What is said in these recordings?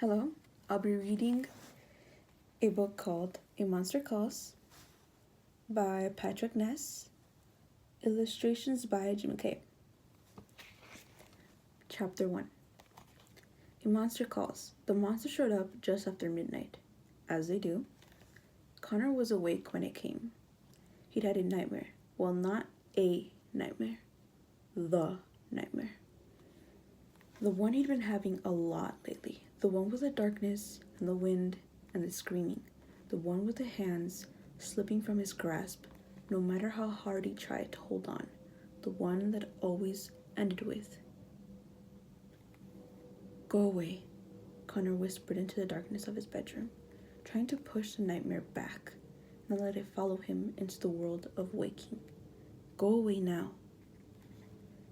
Hello, I'll be reading a book called A Monster Calls by Patrick Ness, illustrations by Jim Kay. Chapter 1. A Monster Calls. The monster showed up just after midnight. As they do. Connor was awake when it came. He'd had a nightmare. Well, not a nightmare. The nightmare. The one he'd been having a lot lately. The one with the darkness and the wind and the screaming. The one with the hands slipping from his grasp, no matter how hard he tried to hold on. The one that always ended with, "Go away," Connor whispered into the darkness of his bedroom, trying to push the nightmare back, not let it follow him into the world of waking. "Go away now."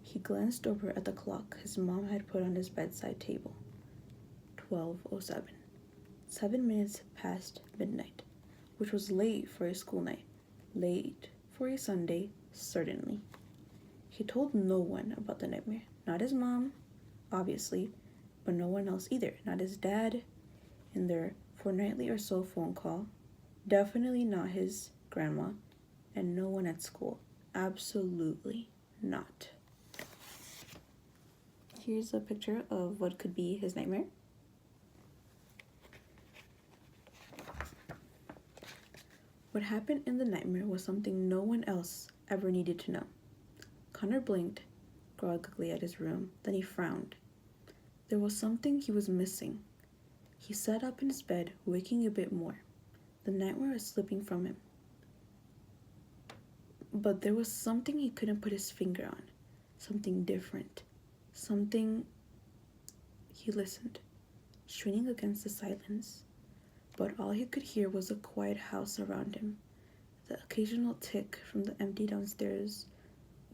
He glanced over at the clock his mom had put on his bedside table. 12:07. 7 minutes past midnight, which was late for a school night. Late for a Sunday, certainly. He told no one about the nightmare. Not his mom, obviously, but no one else either. Not his dad in their fortnightly or so phone call. Definitely not his grandma, and no one at school. Absolutely not. Here's a picture of what could be his nightmare. What happened in the nightmare was something no one else ever needed to know. Connor blinked groggily at his room, then he frowned. There was something he was missing. He sat up in his bed, waking a bit more. The nightmare was slipping from him. But there was something he couldn't put his finger on. Something different. Something... He listened, straining against the silence. But all he could hear was the quiet house around him, the occasional tick from the empty downstairs,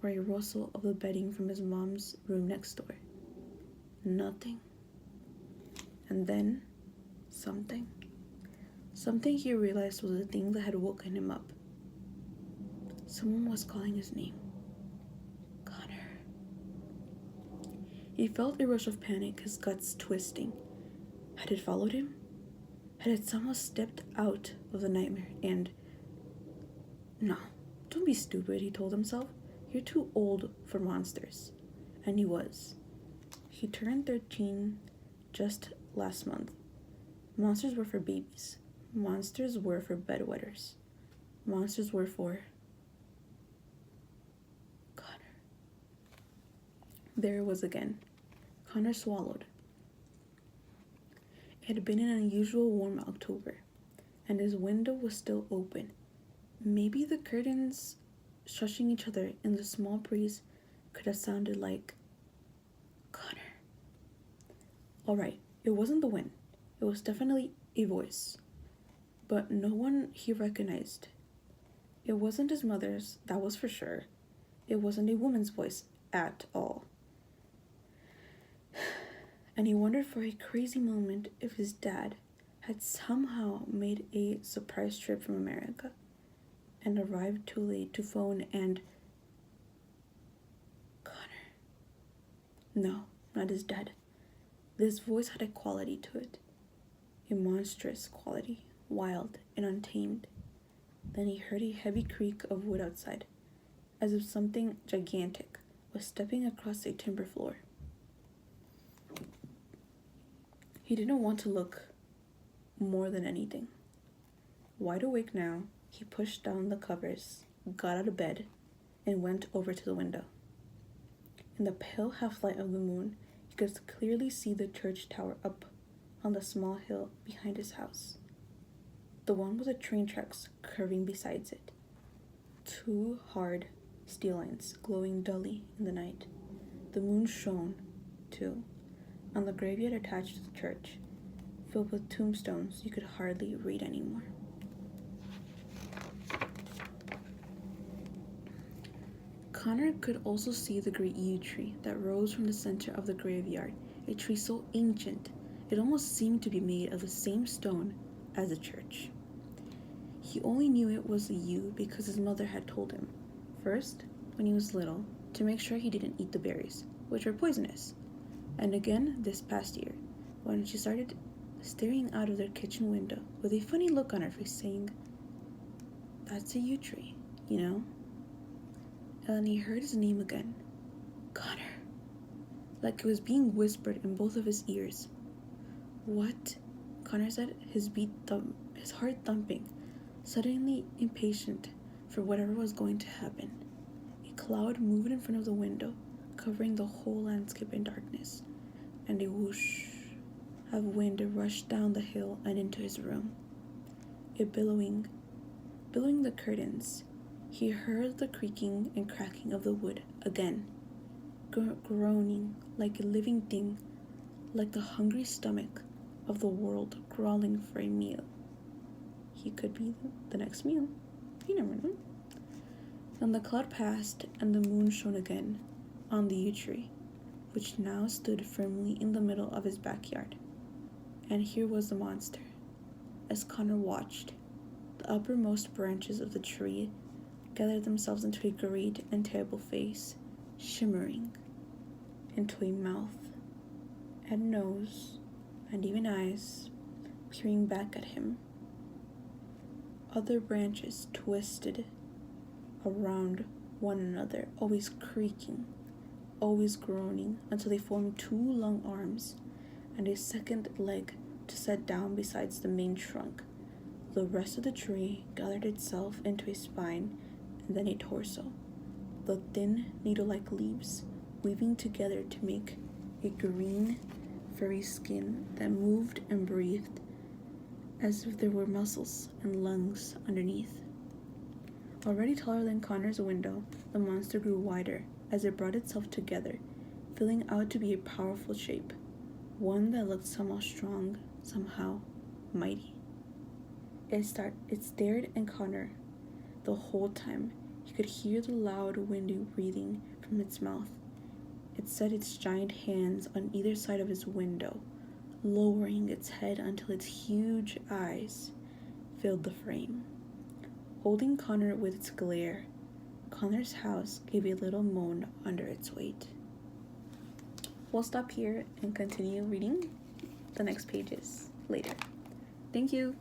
or a rustle of the bedding from his mom's room next door. Nothing. And then, something. Something he realized was the thing that had woken him up. Someone was calling his name. Connor. He felt a rush of panic, his guts twisting. Had it followed him? Had it somehow stepped out of the nightmare and... No, don't be stupid, he told himself. You're too old for monsters. And he was. He turned 13 just last month. Monsters were for babies. Monsters were for bedwetters. Monsters were for... Connor. There it was again. Connor swallowed. It had been an unusual warm October, and his window was still open. Maybe the curtains shushing each other in the small breeze could have sounded like Connor. All right, it wasn't the wind. It was definitely a voice, but no one he recognized. It wasn't his mother's, that was for sure. It wasn't a woman's voice at all. And he wondered for a crazy moment if his dad had somehow made a surprise trip from America and arrived too late to phone and... Connor. No, not his dad. This voice had a quality to it. A monstrous quality, wild and untamed. Then he heard a heavy creak of wood outside, as if something gigantic was stepping across a timber floor. He didn't want to look more than anything. Wide awake now, he pushed down the covers, got out of bed, and went over to the window. In the pale half-light of the moon, he could clearly see the church tower up on the small hill behind his house. The one with the train tracks curving besides it. 2 hard steel lines glowing dully in the night. The moon shone, too, on the graveyard attached to the church, filled with tombstones you could hardly read anymore. Connor could also see the great yew tree that rose from the center of the graveyard, a tree so ancient it almost seemed to be made of the same stone as the church. He only knew it was a yew because his mother had told him, first, when he was little, to make sure he didn't eat the berries, which were poisonous, and again this past year, when she started staring out of their kitchen window with a funny look on her face, saying, "That's a yew tree, you know?" And then he heard his name again, "Connor," like it was being whispered in both of his ears. "What?" Connor said, his heart thumping, suddenly impatient for whatever was going to happen. A cloud moved in front of the window, covering the whole landscape in darkness, and a whoosh of wind rushed down the hill and into his room. It billowing the curtains. He heard the creaking and cracking of the wood again, groaning like a living thing, like the hungry stomach of the world crawling for a meal. He could be the next meal. You never know. Then the cloud passed, and the moon shone again on the yew tree, which now stood firmly in the middle of his backyard. And here was the monster. As Connor watched, the uppermost branches of the tree gathered themselves into a great and terrible face, shimmering into a mouth and nose and even eyes peering back at him. Other branches twisted around one another, always creaking, always groaning, until they formed two long arms and a second leg to set down besides the main trunk. The rest of the tree gathered itself into a spine and then a torso, the thin needle-like leaves weaving together to make a green, furry skin that moved and breathed as if there were muscles and lungs underneath. Already taller than Connor's window, the monster grew wider as it brought itself together, filling out to be a powerful shape, one that looked somehow strong, somehow mighty. It stared at Connor the whole time. He could hear the loud, windy breathing from its mouth. It set its giant hands on either side of his window, lowering its head until its huge eyes filled the frame. Holding Connor with its glare, Connor's house gave a little moan under its weight. We'll stop here and continue reading the next pages later. Thank you.